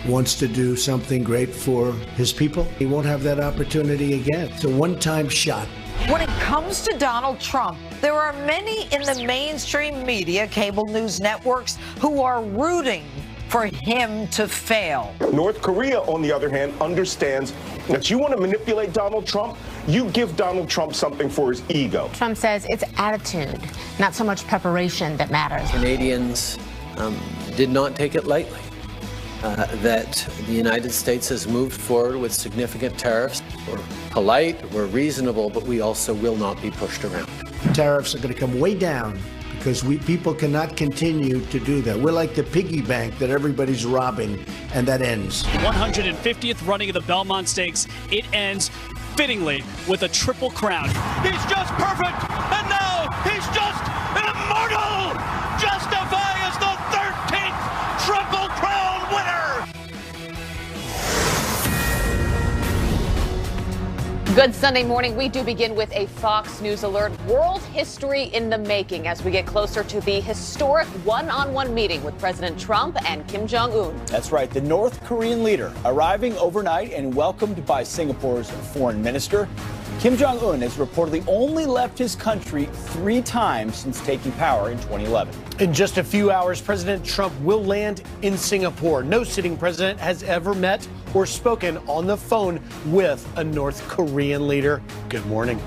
wants to do something great for his people, he won't have that opportunity again. It's a one-time shot. When it comes to Donald Trump, there are many in the mainstream media, cable news networks, who are rooting for him to fail. North Korea, on the other hand, understands that you want to manipulate Donald Trump, you give Donald Trump something for his ego. Trump says it's attitude, not so much preparation, that matters. Canadians did not take it lightly. That the United States has moved forward with significant tariffs. We're polite, we're reasonable, but we also will not be pushed around. Tariffs are going to come way down because people cannot continue to do that. We're like the piggy bank that everybody's robbing, and that ends. 150th running of the Belmont Stakes. It ends fittingly with a triple crown. He's just perfect, and now he's just immortal, justify as the 13th Triple Crown winner. Good Sunday morning. We do begin with a Fox News alert. World history in the making as we get closer to the historic one-on-one meeting with President Trump and Kim Jong-un. That's right. The North Korean leader arriving overnight and welcomed by Singapore's foreign minister. Kim Jong-un has reportedly only left his country 3 times since taking power in 2011. In just a few hours, President Trump will land in Singapore. No sitting president has ever met or spoken on the phone with a North Korean leader. Good morning.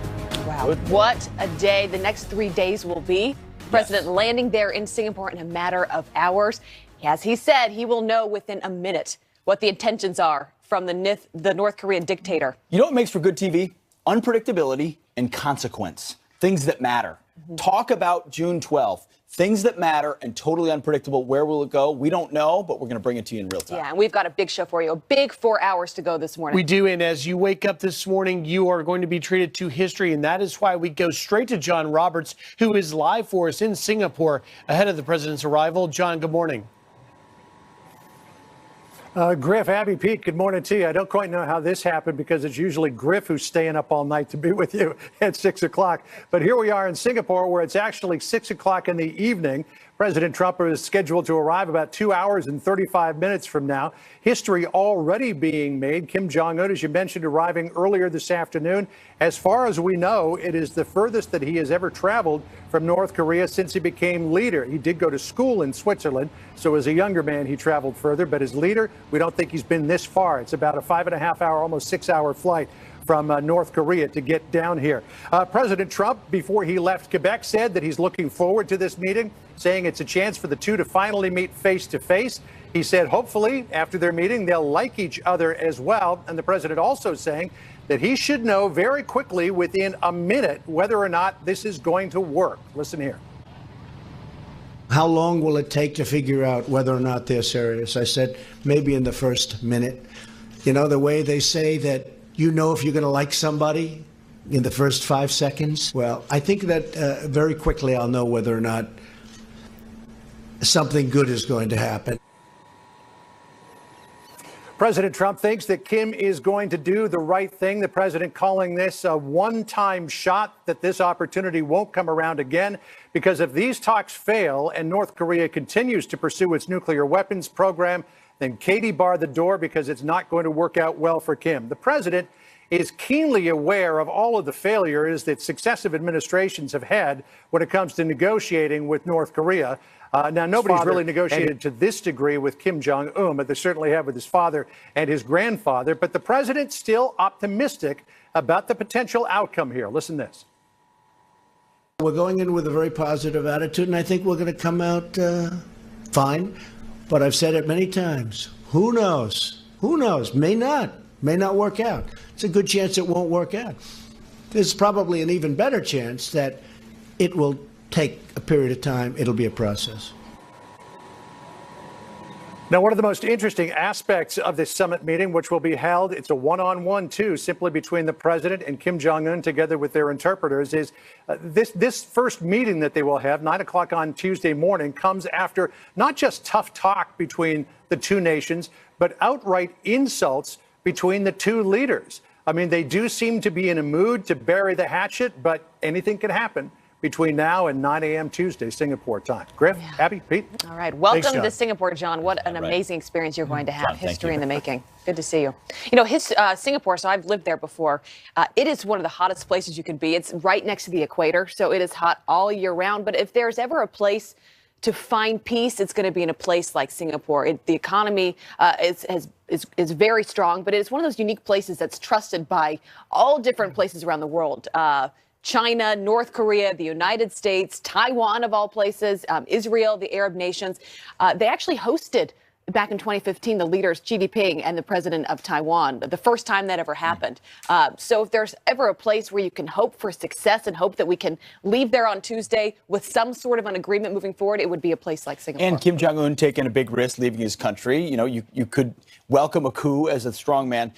Wow. What a day the next 3 days will be. President landing there in Singapore in a matter of hours. As he said, he will know within a minute what the intentions are from the North Korean dictator. You know what makes for good TV? Unpredictability and consequence. Things that matter. Talk about June 12th. Things that matter and totally unpredictable. Where will it go? We don't know, but we're going to bring it to you in real time. Yeah, and we've got a big show for you. A big 4 hours to go this morning. We do, and as you wake up this morning, you are going to be treated to history, and that is why we go straight to John Roberts, who is live for us in Singapore ahead of the president's arrival. John, good morning. Griff, Abby, Pete, good morning to you. I don't quite know how this happened because it's usually Griff who's staying up all night to be with you at 6 o'clock. But here we are in Singapore where it's actually 6 o'clock in the evening. President Trump is scheduled to arrive about 2 hours and 35 minutes from now. History already being made. Kim Jong-un, as you mentioned, arriving earlier this afternoon. As far as we know, it is the furthest that he has ever traveled from North Korea since he became leader. He did go to school in Switzerland, so as a younger man, he traveled further. But as leader, we don't think he's been this far. It's about a 5.5-hour, almost 6-hour flight from North Korea to get down here. President Trump, before he left Quebec, said that he's looking forward to this meeting, saying it's a chance for the two to finally meet face to face. He said, hopefully, after their meeting, they'll like each other as well. And the president also saying that he should know very quickly, within a minute, whether or not this is going to work. Listen here. How long will it take to figure out whether or not they're serious? I said, maybe in the first minute. You know, the way they say that you know if you're going to like somebody in the first 5 seconds. Well, I think that very quickly I'll know whether or not something good is going to happen. President Trump thinks that Kim is going to do the right thing. The president calling this a one-time shot, that this opportunity won't come around again, because if these talks fail and North Korea continues to pursue its nuclear weapons program, then Katie barred the door because it's not going to work out well for Kim. The president is keenly aware of all of the failures that successive administrations have had when it comes to negotiating with North Korea. Now, nobody's really negotiated to this degree with Kim Jong-un, but they certainly have with his father and his grandfather. But the president's still optimistic about the potential outcome here. Listen to this. We're going in with a very positive attitude, and I think we're going to come out fine. But I've said it many times. Who knows? Who knows? May not work out. It's a good chance it won't work out. There's probably an even better chance that it will take a period of time. It'll be a process. Now, one of the most interesting aspects of this summit meeting, which will be held, it's a one-on-one, too, simply between the president and Kim Jong-un together with their interpreters, is this first meeting that they will have, 9 o'clock on Tuesday morning, comes after not just tough talk between the two nations, but outright insults between the two leaders. I mean, they do seem to be in a mood to bury the hatchet, but anything can happen. between now and 9 a.m. Tuesday, Singapore time. Griff, Abby, Pete. All right. Welcome Thanks, John. to Singapore, John. What an amazing experience you're going to have. John, thank History you. in the making. Good to see you. You know, Singapore, so I've lived there before. It is one of the hottest places you can be. It's right next to the equator, so it is hot all year round. But if there's ever a place to find peace, it's going to be in a place like Singapore. The economy is very strong, but it's one of those unique places that's trusted by all different places around the world. China, North Korea, the United States, Taiwan of all places, Israel, the Arab nations. They actually hosted back in 2015 the leaders Xi Jinping and the president of Taiwan, the first time that ever happened. So if there's ever a place where you can hope for success and hope that we can leave there on Tuesday with some sort of an agreement moving forward, it would be a place like Singapore. And Kim Jong-un taking a big risk leaving his country. You know, you could welcome a coup as a strong man.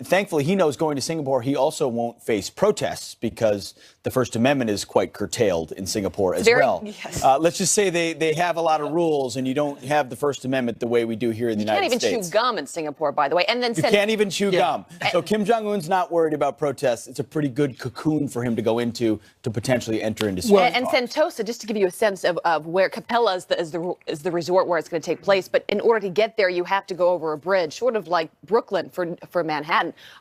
Thankfully, he knows going to Singapore, he also won't face protests because the First Amendment is quite curtailed in Singapore as well. Yes. Let's just say they have a lot of rules and you don't have the First Amendment the way we do here in the United States. You can't even chew gum in Singapore, by the way. And then you can't even chew gum. So Kim Jong-un's not worried about protests. It's a pretty good cocoon for him to go into to potentially enter into. And Sentosa, just to give you a sense of where Capella is the resort where it's going to take place. But in order to get there, you have to go over a bridge, sort of like Brooklyn for Manhattan.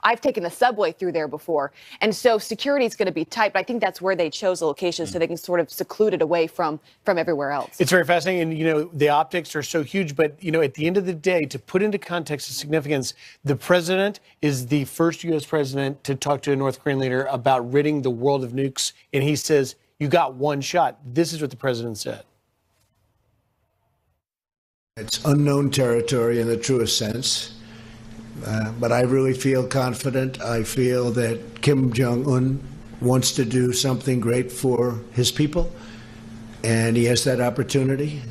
I've taken the subway through there before. And so security is going to be tight. But I think that's where they chose the location so they can sort of seclude it away from everywhere else. It's very fascinating. And, you know, the optics are so huge. But, you know, at the end of the day, to put into context the significance, the president is the first U.S. president to talk to a North Korean leader about ridding the world of nukes. And he says, you got one shot. This is what the president said. It's unknown territory in the truest sense. But I really feel confident. I feel that Kim Jong-un wants to do something great for his people, and he has that opportunity.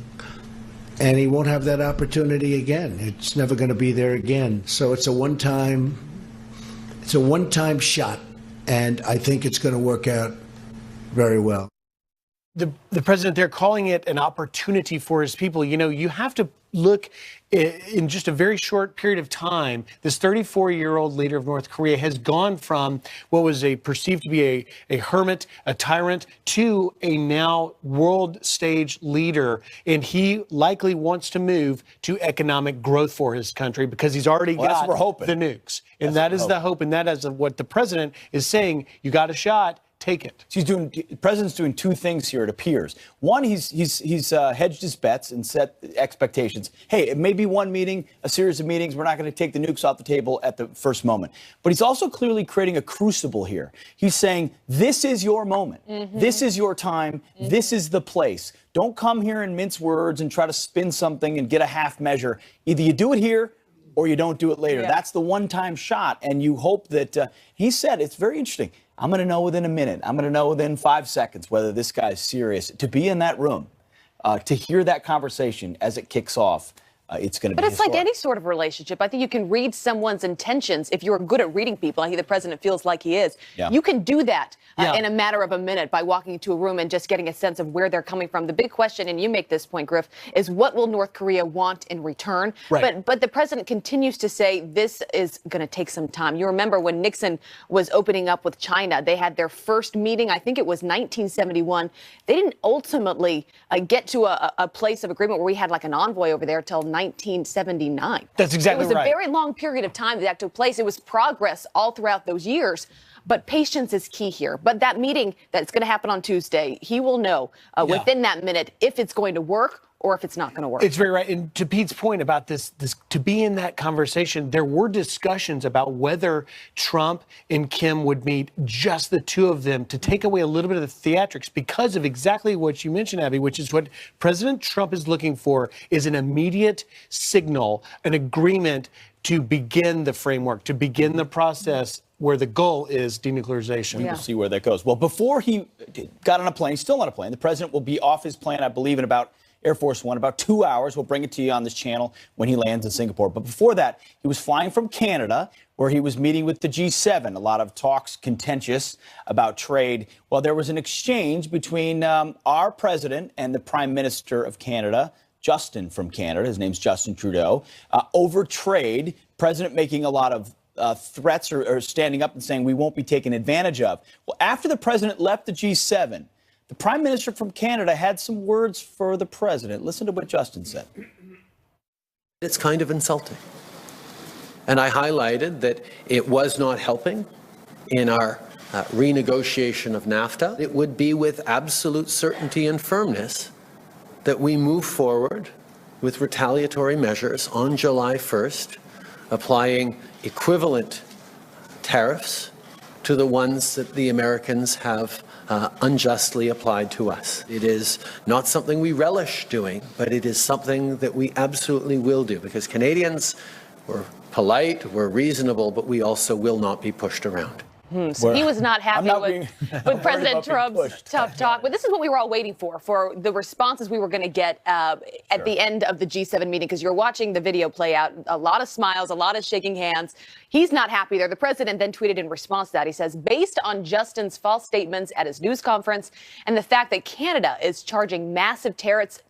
And he won't have that opportunity again. It's never going to be there again. So it's a one-time shot, and I think it's going to work out very well. The president there calling it an opportunity for his people. You know, you have to look in just a very short period of time. This 34-year-old leader of North Korea has gone from what was perceived to be a hermit, a tyrant, to a now world stage leader. And he likely wants to move to economic growth for his country because he's already got the nukes. And that is the hope. And that is what the president is saying. You got a shot. Take it. The president's doing two things here, it appears. One, he's hedged his bets and set expectations. Hey, it may be one meeting, a series of meetings. We're not going to take the nukes off the table at the first moment. But he's also clearly creating a crucible here. He's saying, this is your moment. This is your time. This is the place. Don't come here and mince words and try to spin something and get a half measure. Either you do it here or you don't do it later. That's the one-time shot. And you hope that, he said, it's very interesting. I'm going to know within a minute. I'm going to know within 5 seconds whether this guy's serious. To be in that room, to hear that conversation as it kicks off, it's going to be But it's historic. like any sort of relationship. I think you can read someone's intentions if you're good at reading people. I think the president feels like he is. Yeah. You can do that in a matter of a minute by walking into a room and just getting a sense of where they're coming from. The big question, and you make this point, Griff, is what will North Korea want in return? Right. But the president continues to say this is going to take some time. You remember when Nixon was opening up with China, they had their first meeting, I think it was 1971. They didn't ultimately get to a place of agreement where we had like an envoy over there till 1979. That's exactly right. It was right. a very long period of time that took place. It was progress all throughout those years. But patience is key here. But that meeting that's going to happen on Tuesday, he will know within that minute if it's going to work or if it's not going to work. It's very right. And to Pete's point about this to be in that conversation, there were discussions about whether Trump and Kim would meet, just the two of them, to take away a little bit of the theatrics because of exactly what you mentioned, Abby, which is what President Trump is looking for is an immediate signal, an agreement to begin the framework, to begin the process where the goal is denuclearization. We'll see where that goes. Well, before he got on a plane, still on a plane, the president will be off his plane, I believe, in about Air Force One, about 2 hours. We'll bring it to you on this channel when he lands in Singapore. But before that, he was flying from Canada, where he was meeting with the G7. A lot of talks contentious about trade. Well, there was an exchange between our president and the Prime Minister of Canada, Justin from Canada. His name's Justin Trudeau, over trade. President making a lot of threats or standing up and saying we won't be taken advantage of. Well, after the president left the G7, the Prime Minister from Canada had some words for the president. Listen to what Justin said. It's kind of insulting. And I highlighted that it was not helping in our renegotiation of NAFTA. It would be with absolute certainty and firmness that we move forward with retaliatory measures on July 1st, applying equivalent tariffs to the ones that the Americans have unjustly applied to us. It is not something we relish doing, but it is something that we absolutely will do, because Canadians were polite, we're reasonable, but we also will not be pushed around. So he was not happy with President Trump's tough talk. But this is what we were all waiting for the responses we were going to get at the end of the G7 meeting, because you're watching the video play out. A lot of smiles, a lot of shaking hands. He's not happy there. The president then tweeted in response to that. He says, based on Justin's false statements at his news conference and the fact that Canada is charging massive tariffs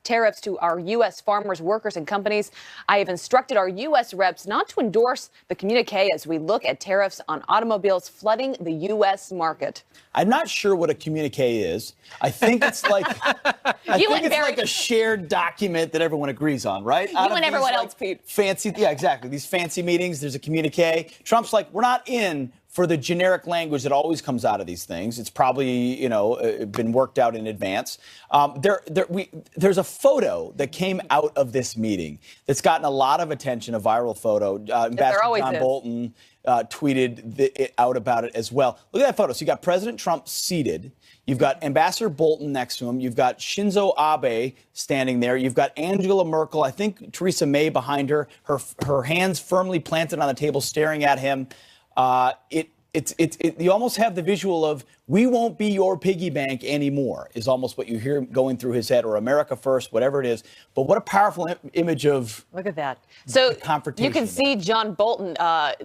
to our U.S. farmers, workers, and companies, I have instructed our U.S. reps not to endorse the communique as we look at tariffs on automobiles flooding the U.S. market. I'm not sure what a communique is. I think it's like like a shared document that everyone agrees on, right? You and everyone else, Pete. Fancy, yeah, exactly. These fancy meetings, there's a communique. Trump's like, we're not in for the generic language that always comes out of these things. It's probably, been worked out in advance. There's a photo that came out of this meeting that's gotten a lot of attention, a viral photo. Ambassador John Bolton tweeted it out about it as well. Look at that photo. So you got President Trump seated. You've got Ambassador Bolton next to him. You've got Shinzo Abe standing there. You've got Angela Merkel, I think Theresa May behind her, her hands firmly planted on the table, staring at him. You almost have the visual of, we won't be your piggy bank anymore, is almost what you hear going through his head, or America first, whatever it is. But what a powerful image of Look at that. So confrontation. You can see John Bolton,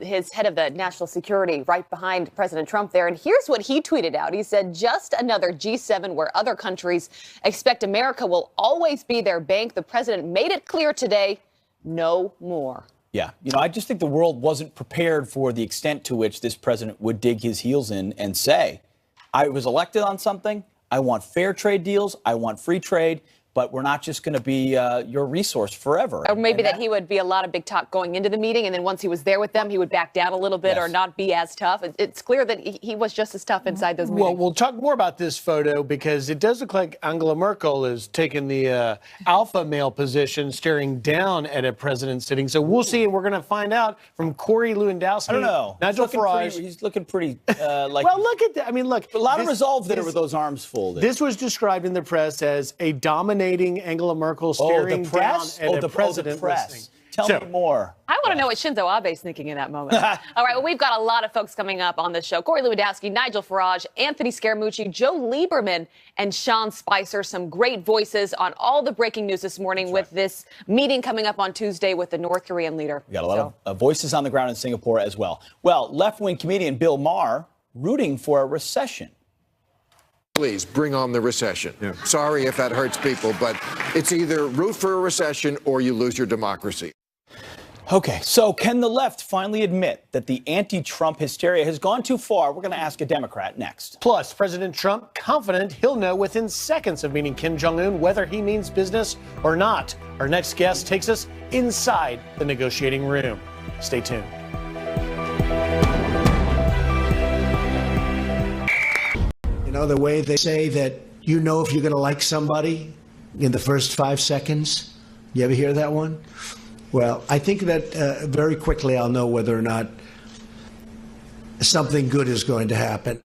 his head of the national security, right behind President Trump there. And here's what he tweeted out. He said, just another G7 where other countries expect America will always be their bank. The president made it clear today, no more. Yeah, I just think the world wasn't prepared for the extent to which this president would dig his heels in and say, I was elected on something. I want fair trade deals. I want free trade. But we're not just going to be your resource forever. Or maybe that he would be a lot of big talk going into the meeting, and then once he was there with them, he would back down a little bit or not be as tough. It's clear that he was just as tough inside those meetings. Well, we'll talk more about this photo, because it does look like Angela Merkel is taking the alpha male position, staring down at a president sitting. So we'll see, and we're going to find out from Corey Lewandowski. I don't know. Nigel Farage. He's looking pretty like. Well, look at that. I mean, look. A lot of resolve there with those arms folded. This was described in the press as a dominating Angela Merkel staring down at a president listening. Tell me more. I want to know what Shinzo Abe is thinking in that moment. All right, well, we've got a lot of folks coming up on the show. Corey Lewandowski, Nigel Farage, Anthony Scaramucci, Joe Lieberman, and Sean Spicer. Some great voices on all the breaking news this morning with this meeting coming up on Tuesday with the North Korean leader. We got a lot of voices on the ground in Singapore as well. Well, left-wing comedian Bill Maher rooting for a recession. Please bring on the recession. Yeah. Sorry if that hurts people, but it's either root for a recession or you lose your democracy. Okay, so can the left finally admit that the anti-Trump hysteria has gone too far? We're going to ask a Democrat next. Plus, President Trump confident he'll know within seconds of meeting Kim Jong-un whether he means business or not. Our next guest takes us inside the negotiating room. Stay tuned. The way they say that if you're going to like somebody in the first 5 seconds. You ever hear that one? Well, I think that very quickly I'll know whether or not something good is going to happen.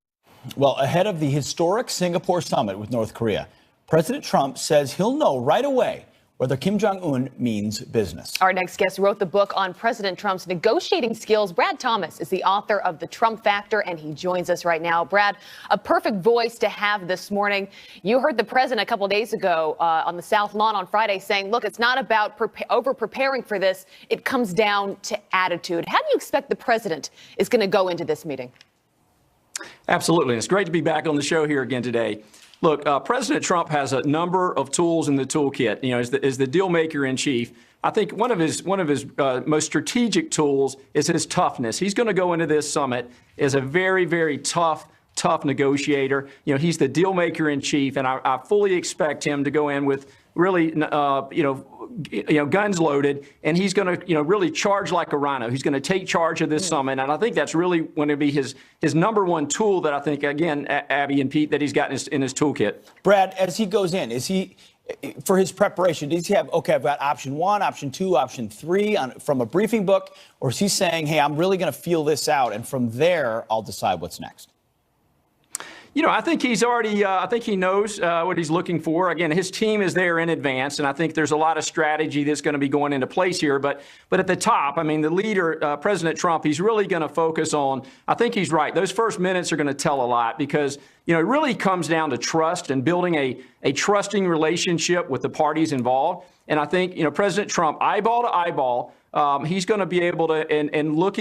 Well, ahead of the historic Singapore summit with North Korea, President Trump says he'll know right away whether Kim Jong-un means business. Our next guest wrote the book on President Trump's negotiating skills. Brad Thomas is the author of The Trump Factor, and he joins us right now. Brad, a perfect voice to have this morning. You heard the president a couple of days ago on the South Lawn on Friday saying, look, it's not about over-preparing for this. It comes down to attitude. How do you expect the president is going to go into this meeting? Absolutely. It's great to be back on the show here again today. Look, President Trump has a number of tools in the toolkit. As the deal maker in chief, I think one of his most strategic tools is his toughness. He's going to go into this summit as a very, very tough tough negotiator. You know, he's the deal maker in chief, and I fully expect him to go in with really, guns loaded, and he's going to, really charge like a rhino. He's going to take charge of this summit, and I think that's really going to be his number one tool that I think, again, Abby and Pete, that he's got in his toolkit. Brad, as he goes in, is he, for his preparation, does he have, okay, I've got option 1, option 2, option 3 from a briefing book, or is he saying, hey, I'm really going to feel this out, and from there, I'll decide what's next? I think he's already, I think he knows what he's looking for. Again, his team is there in advance, and I think there's a lot of strategy that's going to be going into place here. But at the top, I mean, the leader, President Trump, he's really going to focus on, I think he's right. Those first minutes are going to tell a lot because, it really comes down to trust and building a trusting relationship with the parties involved. And I think, President Trump, eyeball to eyeball, he's going to be able to and look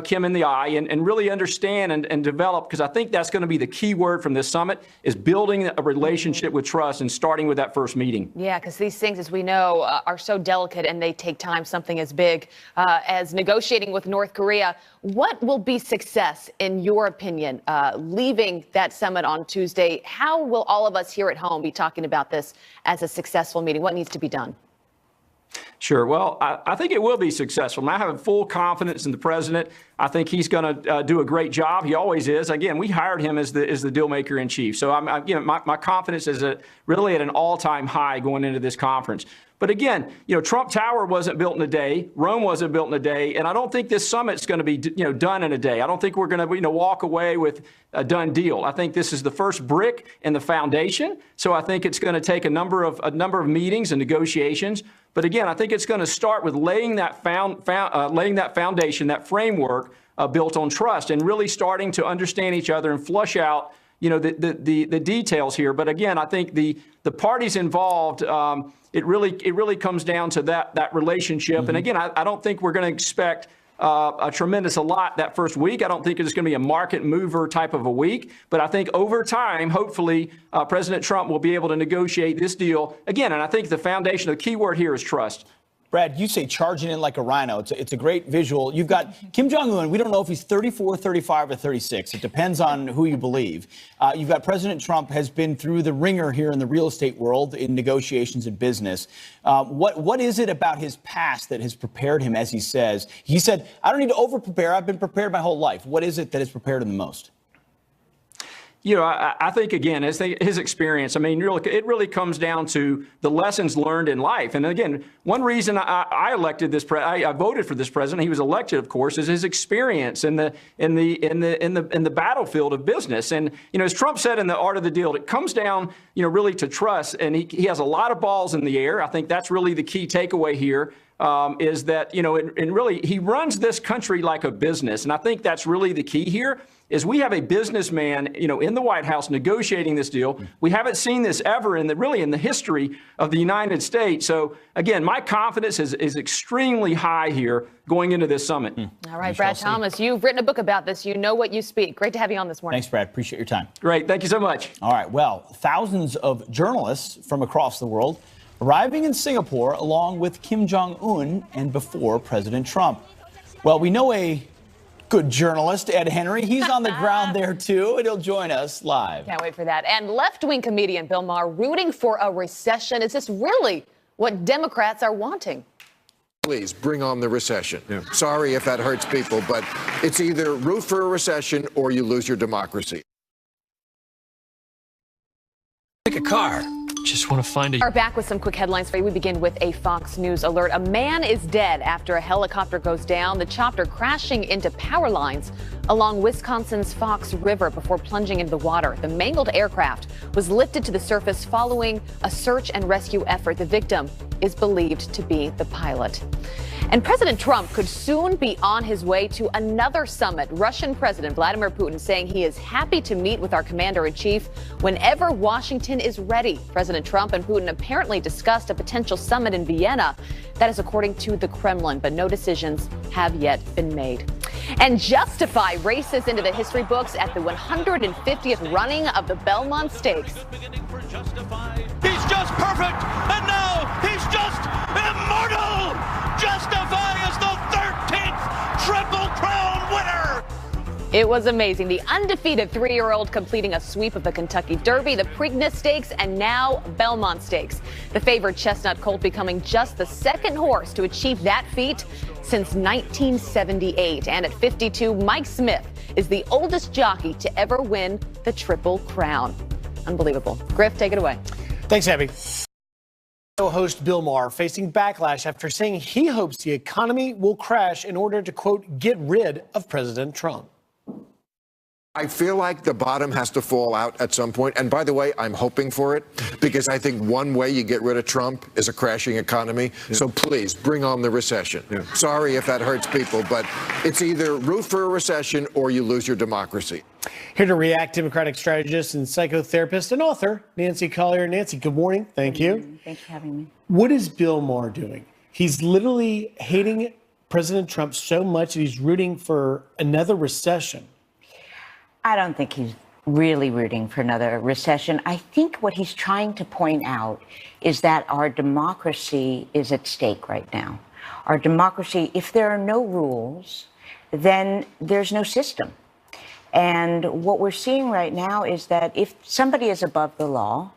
Kim in the eye and really understand and develop, because I think that's going to be the key word from this summit, is building a relationship with trust and starting with that first meeting. Yeah, because these things, as we know, are so delicate and they take time. Something as big as negotiating with North Korea. What will be success, in your opinion, leaving that summit on Tuesday? How will all of us here at home be talking about this as a successful meeting? What needs to be done? Sure. Well, I think it will be successful. I have full confidence in the president. I think he's going to do a great job. He always is. Again, we hired him as the deal maker in chief. So my confidence is really at an all-time high going into this conference. But again, Trump Tower wasn't built in a day. Rome wasn't built in a day. And I don't think this summit's going to be, done in a day. I don't think we're going to, walk away with a done deal. I think this is the first brick in the foundation. So I think it's going to take a number of meetings and negotiations. But again, I think it's going to start with laying that foundation, that framework built on trust, and really starting to understand each other and flush out, the details here. But again, I think the parties involved, it really comes down to that relationship. Mm-hmm. And again, I don't think we're going to expect a lot that first week. I don't think it's going to be a market mover type of a week. But I think over time, hopefully, President Trump will be able to negotiate this deal again. And I think the foundation, the key word here is trust. Brad, you say charging in like a rhino. It's a great visual. You've got Kim Jong-un. We don't know if he's 34, 35, or 36. It depends on who you believe. You've got President Trump has been through the ringer here in the real estate world in negotiations and business. What is it about his past that has prepared him, as he says? He said, I don't need to over-prepare. I've been prepared my whole life. What is it that has prepared him the most? I think, again, his experience, it really comes down to the lessons learned in life. And again, one reason I elected this I voted for this president, he was elected, of course, is his experience in the battlefield of business. And, as Trump said in The Art of the Deal, it comes down, really to trust. And he has a lot of balls in the air. I think that's really the key takeaway here. Is that, and really he runs this country like a business. And I think that's really the key here, is we have a businessman, in the White House negotiating this deal. We haven't seen this ever in the history of the United States. So again, my confidence is extremely high here going into this summit. All right, Brad Thomas, you've written a book about this. You know what you speak. Great to have you on this morning. Thanks, Brad. Appreciate your time. Great. Thank you so much. All right. Well, thousands of journalists from across the world arriving in Singapore along with Kim Jong-un and before President Trump. Well, we know a good journalist, Ed Henry. He's on the ground there, too, and he'll join us live. Can't wait for that. And left-wing comedian Bill Maher rooting for a recession. Is this really what Democrats are wanting? Please bring on the recession. Yeah. Sorry if that hurts people, but it's either root for a recession or you lose your democracy. Like a car. Just want to find a... We're back with some quick headlines for you. We begin with a Fox News alert. A man is dead after a helicopter goes down. The chopper crashing into power lines along Wisconsin's Fox River before plunging into the water. The mangled aircraft was lifted to the surface following a search and rescue effort. The victim is believed to be the pilot. And President Trump could soon be on his way to another summit. Russian President Vladimir Putin saying he is happy to meet with our commander-in-chief whenever Washington is ready. President Trump and Putin apparently discussed a potential summit in Vienna. That is according to the Kremlin, but no decisions have yet been made. And Justify races into the history books at the 150th running of the Belmont Stakes. He's just perfect, and now he's just immortal! Justify is the 13th Triple Crown winner! It was amazing. The undefeated 3-year-old completing a sweep of the Kentucky Derby, the Preakness Stakes, and now Belmont Stakes. The favored Chestnut Colt becoming just the second horse to achieve that feat since 1978. And at 52, Mike Smith is the oldest jockey to ever win the Triple Crown. Unbelievable. Griff, take it away. Thanks, Abby. Host Bill Maher facing backlash after saying he hopes the economy will crash in order to, quote, get rid of President Trump. I feel like the bottom has to fall out at some point. And by the way, I'm hoping for it because I think one way you get rid of Trump is a crashing economy. Yeah. So please bring on the recession. Yeah. Sorry if that hurts people, but it's either root for a recession or you lose your democracy. Here to react, Democratic strategist and psychotherapist and author Nancy Collier. Nancy, good morning. Thank you. Thanks for having me. What is Bill Maher doing? He's literally hating President Trump so much that he's rooting for another recession. I don't think he's really rooting for another recession. I think what he's trying to point out is that our democracy is at stake right now. Our democracy, if there are no rules, then there's no system. And what we're seeing right now is that if somebody is above the law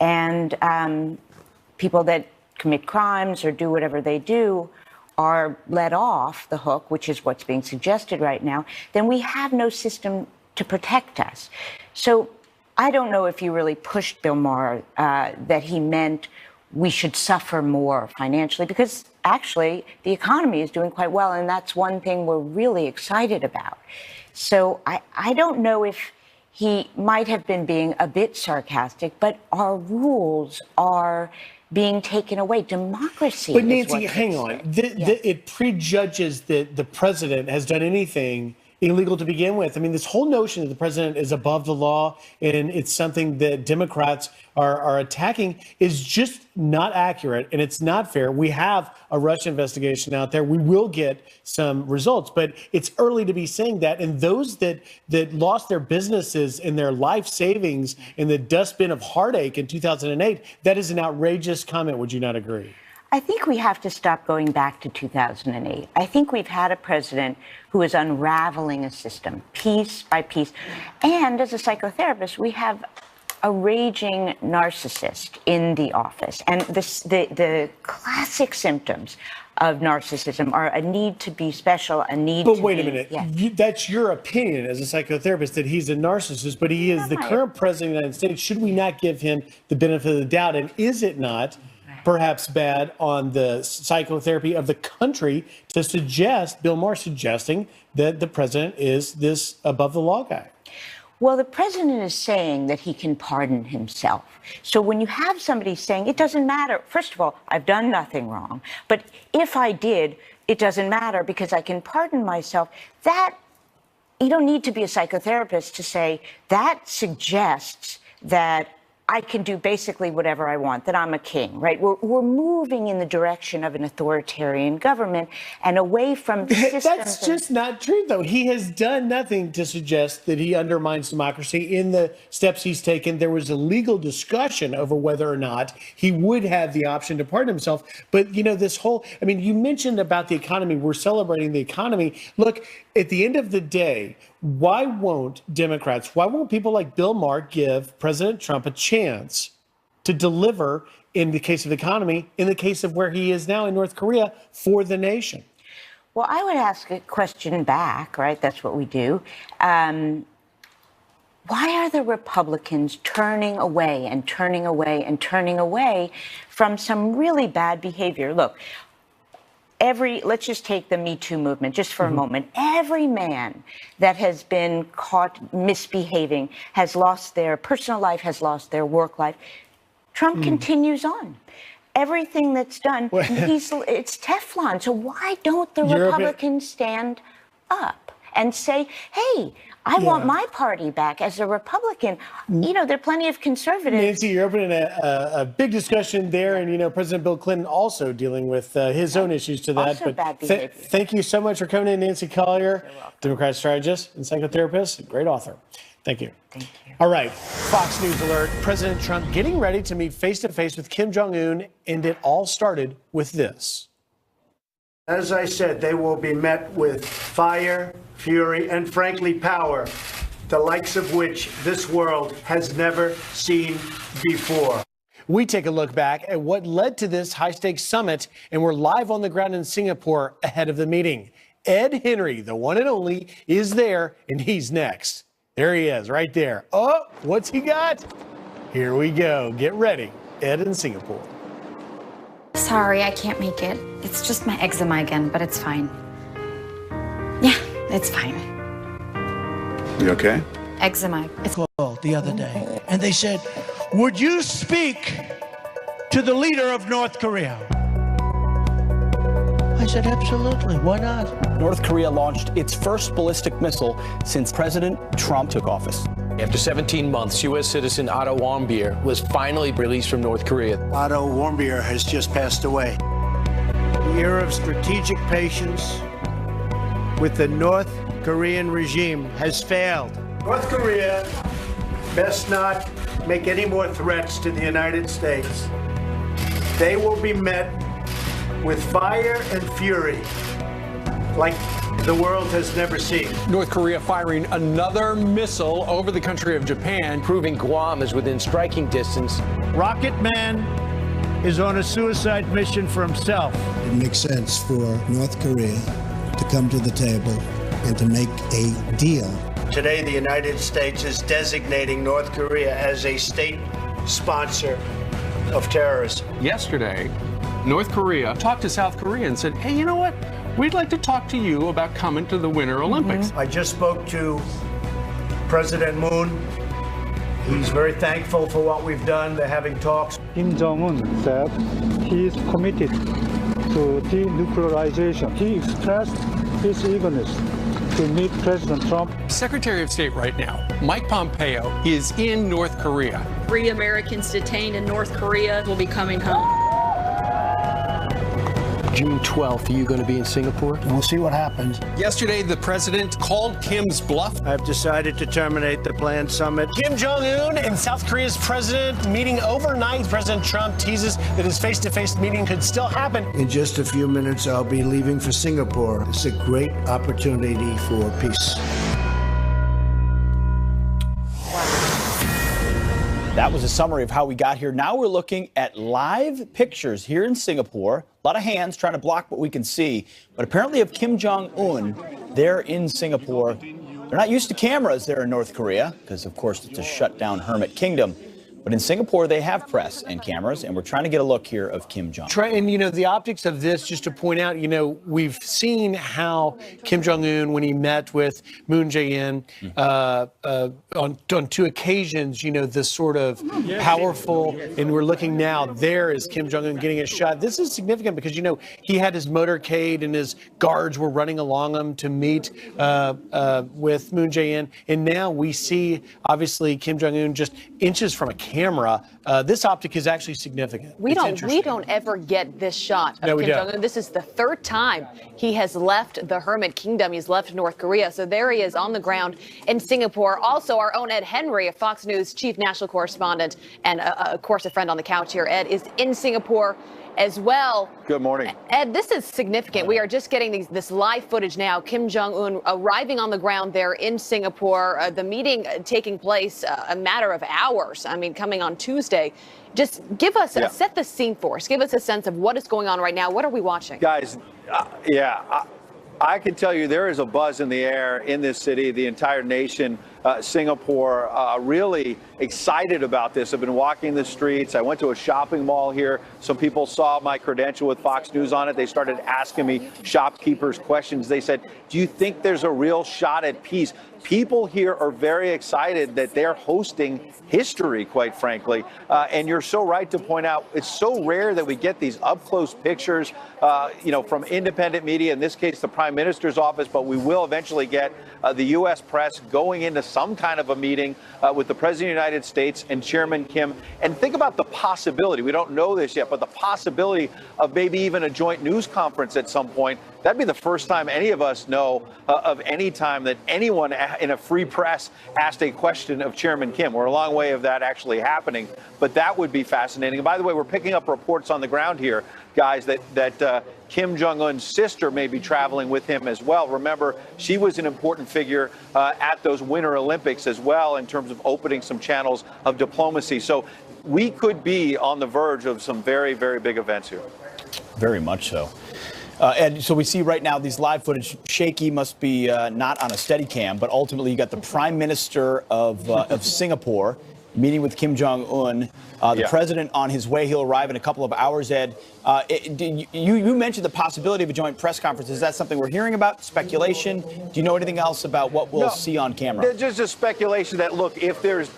and people that commit crimes or do whatever they do are let off the hook, which is what's being suggested right now, then we have no system to protect us. So I don't know if you really pushed Bill Maher that he meant we should suffer more financially, because actually the economy is doing quite well, and that's one thing we're really excited about. So I don't know if he might have been being a bit sarcastic, but our rules are being taken away. Democracy. But Nancy, hang on. It prejudges that the president has done anything illegal to begin with. I mean, this whole notion that the president is above the law and it's something that Democrats are attacking is just not accurate, and it's not fair. We have a Russia investigation out there. We will get some results, but it's early to be saying that. And those that lost their businesses and their life savings in the dustbin of heartache in 2008, that is an outrageous comment. Would you not agree? I think we have to stop going back to 2008. I think we've had a president who is unraveling a system piece by piece. And as a psychotherapist, we have a raging narcissist in the office. And the classic symptoms of narcissism are a need to be special, a need to be... But wait a minute. Yes. That's your opinion as a psychotherapist, that he's a narcissist, but he is the current president of the United States. Should we not give him the benefit of the doubt? And is it not perhaps bad on the psychotherapy of the country to suggest, Bill Maher suggesting, that the president is this above the law guy? Well, the president is saying that he can pardon himself. So when you have somebody saying, it doesn't matter, first of all, I've done nothing wrong, but if I did, it doesn't matter because I can pardon myself, that, you don't need to be a psychotherapist to say, that suggests that I can do basically whatever I want, that I'm a king, right? We're moving in the direction of an authoritarian government and away from systems. That's just not true, though. He has done nothing to suggest that he undermines democracy. In the steps he's taken, there was a legal discussion over whether or not he would have the option to pardon himself. But, you know, this whole, I mean, you mentioned about the economy. We're celebrating the economy. Look, at the end of the day, why won't Democrats, why won't people like Bill Maher give President Trump a chance to deliver in the case of the economy, in the case of where he is now in North Korea, for the nation? Well, I would ask a question back, right? That's what we do. Why are the Republicans turning away and turning away and turning away from some really bad behavior? Look, let's just take the Me Too movement just for a moment. Every man that has been caught misbehaving has lost their personal life, has lost their work life. Trump continues on. Everything that's done, it's Teflon. So why don't the Republicans stand up and say, hey, I want my party back as a Republican? You know, there are plenty of conservatives. Nancy, you're opening a big discussion there. And, you know, President Bill Clinton also dealing with his own issues to that. Also bad behavior. Thank you so much for coming in, Nancy Collier, Democratic strategist and psychotherapist, great author. Thank you. Thank you. All right. Fox News alert. President Trump getting ready to meet face-to-face with Kim Jong-un, and it all started with this. As I said, they will be met with fire, fury, and frankly, power, the likes of which this world has never seen before. We take a look back at what led to this high-stakes summit, and we're live on the ground in Singapore ahead of the meeting. Ed Henry, the one and only, is there, and he's next. There he is, right there. Oh, what's he got? Here we go. Get ready. Ed in Singapore. Sorry, I can't make it. It's just my eczema again, but it's fine. Yeah, it's fine. You okay? Eczema. It's called the other day, and they said, would you speak to the leader of North Korea? I said, absolutely. Why not? North Korea launched its first ballistic missile since President Trump took office. After 17 months, U.S. citizen Otto Warmbier was finally released from North Korea. Otto Warmbier has just passed away. The era of strategic patience with the North Korean regime has failed. North Korea best not make any more threats to the United States. They will be met with fire and fury like the world has never seen. North Korea firing another missile over the country of Japan, proving Guam is within striking distance. Rocket Man is on a suicide mission for himself. It makes sense for North Korea to come to the table and to make a deal. Today, the United States is designating North Korea as a state sponsor of terrorism. Yesterday, North Korea talked to South Korea and said, hey, you know what? We'd like to talk to you about coming to the Winter Olympics. I just spoke to President Moon. He's very thankful for what we've done. They're having talks. Kim Jong-un said he is committed to denuclearization. He expressed his eagerness to meet President Trump. Secretary of State right now, Mike Pompeo, is in North Korea. 3 Americans detained in North Korea will be coming home. June 12th, are you going to be in Singapore? We'll see what happens. Yesterday, the president called Kim's bluff. I've decided to terminate the planned summit. Kim Jong-un and South Korea's president meeting overnight. President Trump teases that his face-to-face meeting could still happen. In just a few minutes, I'll be leaving for Singapore. It's a great opportunity for peace. That was a summary of how we got here. Now we're looking at live pictures here in Singapore. A lot of hands trying to block what we can see. But apparently of Kim Jong-un there in Singapore. They're not used to cameras there in North Korea because, of course, it's a shut-down hermit kingdom. But in Singapore, they have press and cameras, and we're trying to get a look here of Kim Jong-un. And, you know, the optics of this, just to point out, you know, we've seen how Kim Jong-un, when he met with Moon Jae-in on 2 occasions, you know, this sort of powerful, and we're looking now, there is Kim Jong-un getting a shot. This is significant because, you know, he had his motorcade and his guards were running along him to meet with Moon Jae-in. And now we see, obviously, Kim Jong-un just inches from a camera. This optic is actually significant. We don't ever get this shot of Kim Jong-un. This is the 3rd time he has left the Hermit Kingdom. He's left North Korea. So there he is on the ground in Singapore. Also, our own Ed Henry, a Fox News chief national correspondent and, of course, a friend on the couch here. Ed is in Singapore as well. Good morning. Ed, this is significant. We are just getting this live footage now. Kim Jong-un arriving on the ground there in Singapore. The meeting taking place a matter of hours. I mean, coming on Tuesday. Just give us, set the scene for us. Give us a sense of what is going on right now. What are we watching? Guys, I can tell you there is a buzz in the air in this city, the entire nation, Singapore, really excited about this. I've been walking the streets. I went to a shopping mall here. Some people saw my credential with Fox News on it. They started asking me shopkeepers questions. They said, do you think there's a real shot at peace? People here are very excited that they're hosting history, quite frankly. And you're so right to point out, it's so rare that we get these up-close pictures, from independent media, in this case, the Prime Minister's office, but we will eventually get the U.S. press going into some kind of a meeting with the President of the United States and Chairman Kim. And think about the possibility, we don't know this yet, but the possibility of maybe even a joint news conference at some point That'd be the first time any of us know of any time that anyone in a free press asked a question of Chairman Kim. We're a long way of that actually happening, but that would be fascinating. And by the way, we're picking up reports on the ground here, guys, that Kim Jong-un's sister may be traveling with him as well. Remember, she was an important figure at those Winter Olympics as well in terms of opening some channels of diplomacy. So we could be on the verge of some very, very big events here. Very much so. And so we see right now these live footage. Shaky must be not on a steady cam, but ultimately you got the Prime Minister of Singapore meeting with Kim Jong-un. The president on his way. He'll arrive in a couple of hours, Ed. You mentioned the possibility of a joint press conference. Is that something we're hearing about? Speculation? Do you know anything else about what we'll see on camera? There's just a speculation that, look, if there's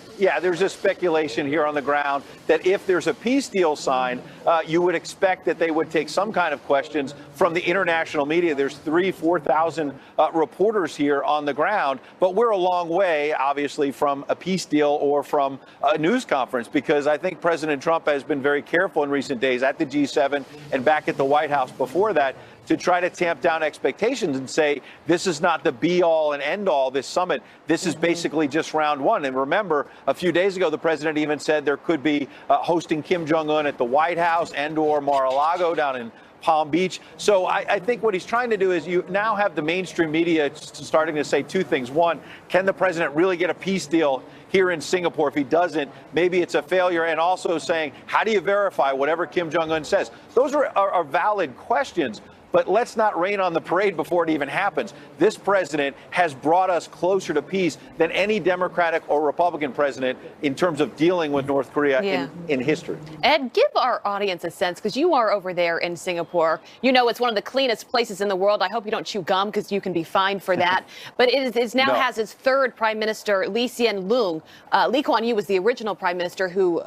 a speculation here on the ground that if there's a peace deal signed, you would expect that they would take some kind of questions from the international media. There's 4,000 reporters here on the ground, but we're a long way, obviously, from a peace deal or from a news conference, because I think President Trump has been very careful in recent days at the G7 and back at the White House before that to try to tamp down expectations and say, this is not the be-all and end-all, this summit. This is basically just round one. And remember, a few days ago, the president even said there could be hosting Kim Jong-un at the White House and or Mar-a-Lago down in Palm Beach. So I think what he's trying to do is you now have the mainstream media starting to say two things. One, can the president really get a peace deal here in Singapore? If he doesn't, maybe it's a failure. And also saying, how do you verify whatever Kim Jong-un says? Those are valid questions. But let's not rain on the parade before it even happens. This president has brought us closer to peace than any Democratic or Republican president in terms of dealing with North Korea in history. Ed, give our audience a sense, because you are over there in Singapore. You know, it's one of the cleanest places in the world. I hope you don't chew gum, because you can be fined for that. But it now has its third prime minister, Lee Hsien Loong. Lee Kuan Yew was the original prime minister who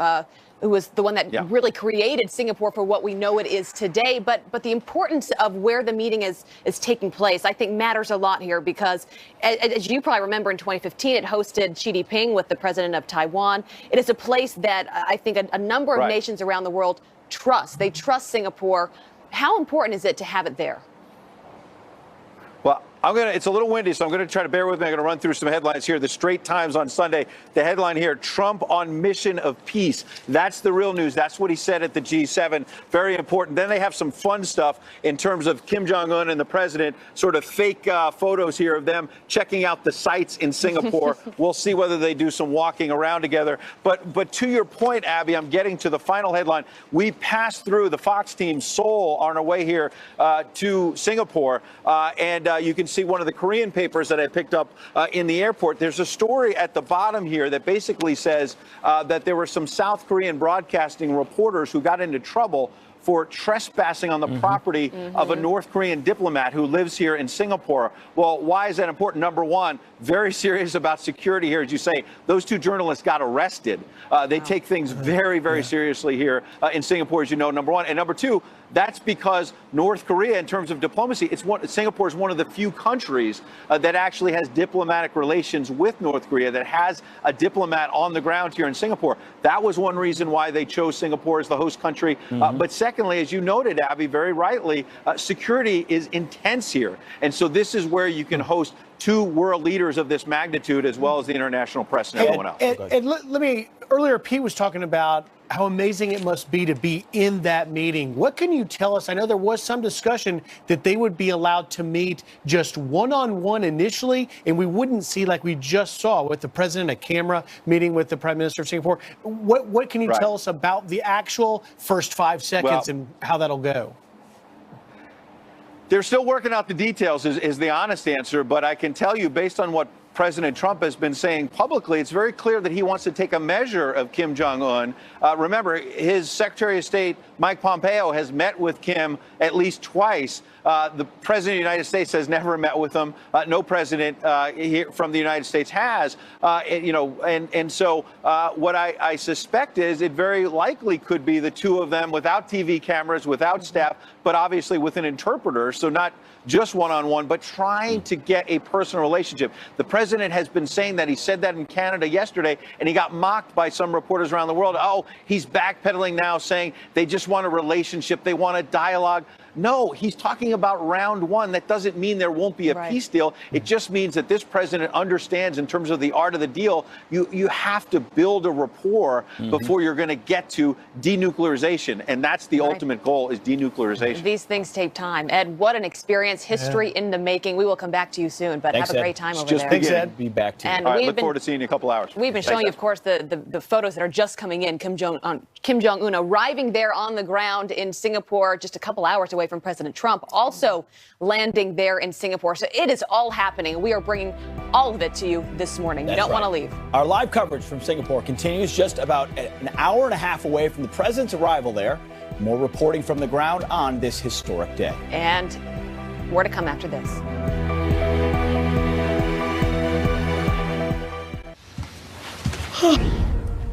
was the one that really created Singapore for what we know it is today. But the importance of where the meeting is taking place, I think, matters a lot here, because as you probably remember, in 2015, it hosted Xi Jinping with the president of Taiwan. It is a place that I think a number of nations around the world trust. They trust Singapore. How important is it to have it there? Well, it's a little windy, so I'm going to try to bear with me. I'm going to run through some headlines here. The Straits Times on Sunday, the headline here, Trump on mission of peace. That's the real news. That's what he said at the G7. Very important. Then they have some fun stuff in terms of Kim Jong-un and the president, sort of fake photos here of them checking out the sights in Singapore. We'll see whether they do some walking around together. But to your point, Abby, I'm getting to the final headline. We passed through the Fox team Seoul on our way here to Singapore, and you can see one of the Korean papers that I picked up in the airport. There's a story at the bottom here that basically says that there were some South Korean broadcasting reporters who got into trouble for trespassing on the property of a North Korean diplomat who lives here in Singapore. Well, why is that important? Number one, very serious about security here. As you say, those two journalists got arrested. They take things very, very seriously here in Singapore, as you know, number one. And number two, that's because North Korea, in terms of diplomacy, Singapore is one of the few countries that actually has diplomatic relations with North Korea, that has a diplomat on the ground here in Singapore. That was one reason why they chose Singapore as the host country. But secondly, as you noted, Abby, very rightly, security is intense here. And so this is where you can host two world leaders of this magnitude, as well as the international press and everyone else. And earlier, Pete was talking about how amazing it must be to be in that meeting. What can you tell us? I know there was some discussion that they would be allowed to meet just one-on-one initially, and we wouldn't see, like we just saw with the president, a camera meeting with the Prime Minister of Singapore. What can you tell us about the actual first 5 seconds and how that'll go? They're still working out the details, is the honest answer. But I can tell you, based on what President Trump has been saying publicly, it's very clear that he wants to take a measure of Kim Jong-un. Remember, his Secretary of State, Mike Pompeo, has met with Kim at least twice. The President of the United States has never met with him. No president here from the United States has. So what I suspect is it very likely could be the two of them without TV cameras, without staff, but obviously with an interpreter. So not just one-on-one, but trying to get a personal relationship. The president has been saying that. He said that in Canada yesterday, and he got mocked by some reporters around the world. Oh, he's backpedaling now, saying they just want a relationship. They want a dialogue. No, he's talking about round one. That doesn't mean there won't be a peace deal. It just means that this president understands in terms of the art of the deal, you have to build a rapport before you're going to get to denuclearization. And that's the ultimate goal, is denuclearization. These things take time. Ed, what an experience, history in the making. We will come back to you soon, but Thanks, have a Ed. great time It's over just there. beginning. Thanks, Ed. Be back to you. And All right, we've look forward to seeing you in a couple hours. We've been Thanks, showing you, Ed. of course, the photos that are just coming in. Kim Jong-un arriving there on the ground in Singapore, just a couple hours away from President Trump, also landing there in Singapore. So it is all happening. We are bringing all of it to you this morning. You don't want to leave. Our live coverage from Singapore continues just about an hour and a half away from the president's arrival there. More reporting from the ground on this historic day. And more to come after this.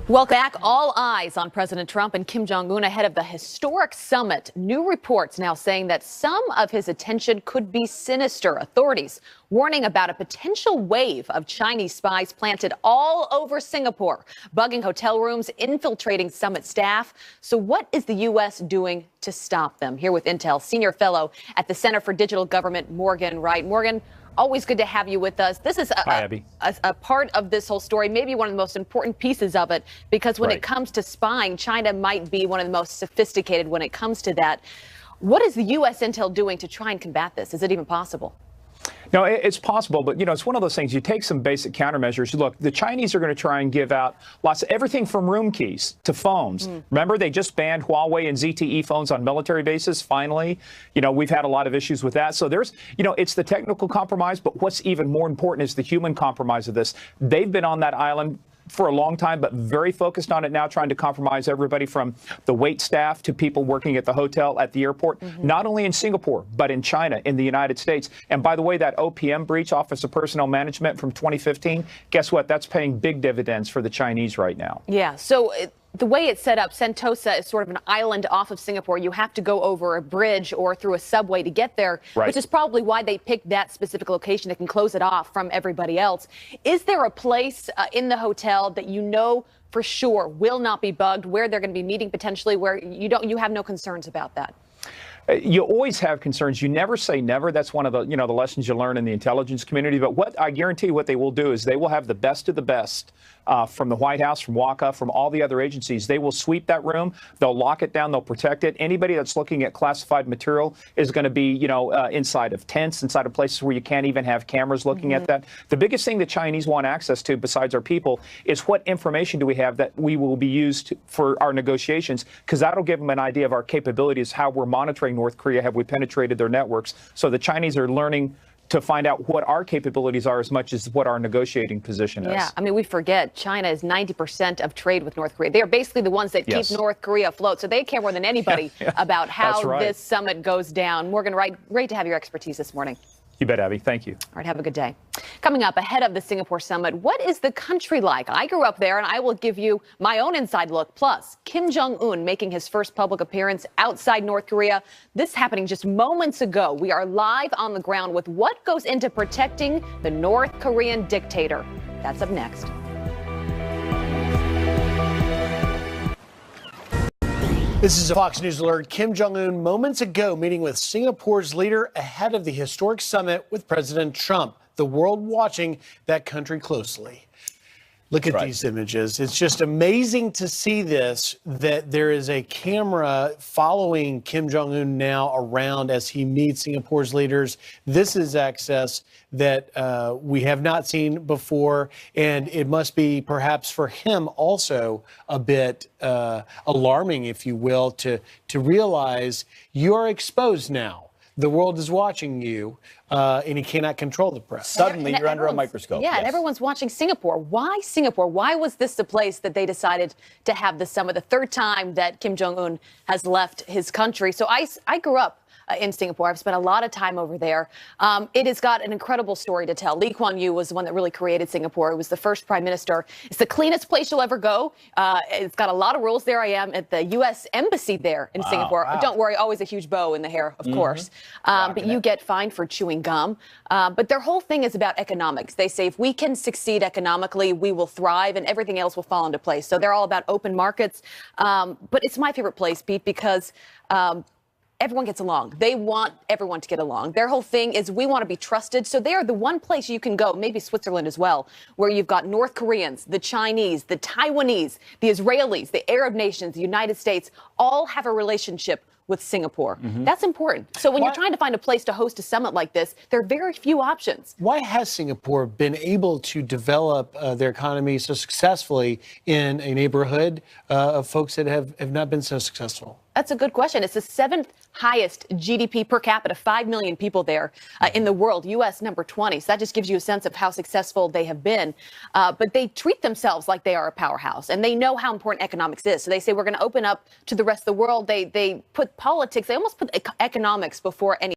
Welcome back. All eyes on President Trump and Kim Jong-un ahead of the historic summit. New reports now saying that some of his attention could be sinister. Authorities warning about a potential wave of Chinese spies planted all over Singapore, bugging hotel rooms, infiltrating summit staff. So what is the U.S. doing to stop them? Here with Intel, senior fellow at the Center for Digital Government, Morgan Wright. Morgan, always good to have you with us. This is a part of this whole story, maybe one of the most important pieces of it, because when it comes to spying, China might be one of the most sophisticated when it comes to that. What is the U.S. intel doing to try and combat this? Is it even possible? No, it's possible, but, it's one of those things. You take some basic countermeasures. Look, the Chinese are going to try and give out lots of everything from room keys to phones. Remember, they just banned Huawei and ZTE phones on military bases, finally. We've had a lot of issues with that. So there's, it's the technical compromise, but what's even more important is the human compromise of this. They've been on that island for a long time, but very focused on it now, trying to compromise everybody from the wait staff to people working at the hotel, at the airport, not only in Singapore, but in China, in the United States. And by the way, that OPM breach, Office of Personnel Management from 2015, guess what? That's paying big dividends for the Chinese right now. Yeah. So the way it's set up, Sentosa is sort of an island off of Singapore. You have to go over a bridge or through a subway to get there, which is probably why they picked that specific location that can close it off from everybody else. Is there a place in the hotel that you know for sure will not be bugged, where they're going to be meeting potentially, where you have no concerns about that? You always have concerns. You never say never. That's one of the, the lessons you learn in the intelligence community. But what I guarantee what they will do is they will have the best of the best from the White House, from WACA, from all the other agencies. They will sweep that room. They'll lock it down. They'll protect it. Anybody that's looking at classified material is going to be, inside of tents, inside of places where you can't even have cameras looking at that. The biggest thing the Chinese want access to, besides our people, is what information do we have that we will be used for our negotiations, because that'll give them an idea of our capabilities, how we're monitoring North Korea, have we penetrated their networks. So the Chinese are learning to find out what our capabilities are as much as what our negotiating position is. Yeah, I mean, we forget China is 90% of trade with North Korea. They are basically the ones that keep North Korea afloat. So they care more than anybody about how this summit goes down. Morgan Wright, great to have your expertise this morning. You bet, Abby. Thank you. All right, have a good day. Coming up ahead of the Singapore summit, what is the country like? I grew up there, and I will give you my own inside look. Plus, Kim Jong-un making his first public appearance outside North Korea. This happening just moments ago. We are live on the ground with what goes into protecting the North Korean dictator. That's up next. This is a Fox News alert. Kim Jong-un moments ago meeting with Singapore's leader ahead of the historic summit with President Trump. The world watching that country closely. Look at these images. It's just amazing to see this, that there is a camera following Kim Jong-un now around as he meets Singapore's leaders. This is access that we have not seen before, and it must be perhaps for him also a bit alarming, if you will, to realize you are exposed now. The world is watching you, and he cannot control the press. Suddenly, you're under a microscope. Yeah, and everyone's watching Singapore. Why Singapore? Why was this the place that they decided to have the summit? The third time that Kim Jong-un has left his country. So I grew up in Singapore. I've spent a lot of time over there. It has got an incredible story to tell. Lee Kuan Yew was the one that really created Singapore. It was the first prime minister. It's the cleanest place you'll ever go. It's got a lot of rules. There I am at the U.S. Embassy there in Singapore. Don't worry, always a huge bow in the hair, of course. But you get fined for chewing gum. But their whole thing is about economics. They say if we can succeed economically, we will thrive and everything else will fall into place. So they're all about open markets. But it's my favorite place, Pete, because everyone gets along. They want everyone to get along. Their whole thing is we want to be trusted. So they are the one place you can go, maybe Switzerland as well, where you've got North Koreans, the Chinese, the Taiwanese, the Israelis, the Arab nations, the United States, all have a relationship with Singapore. That's important. So when you're trying to find a place to host a summit like this, there are very few options. Why has Singapore been able to develop their economy so successfully in a neighborhood of folks that have not been so successful? That's a good question. It's the 7th highest GDP per capita, 5 million people there in the world, U.S. number 20. So that just gives you a sense of how successful they have been. But they treat themselves like they are a powerhouse, and they know how important economics is. So they say we're going to open up to the rest of the world. They put politics, they almost put economics before any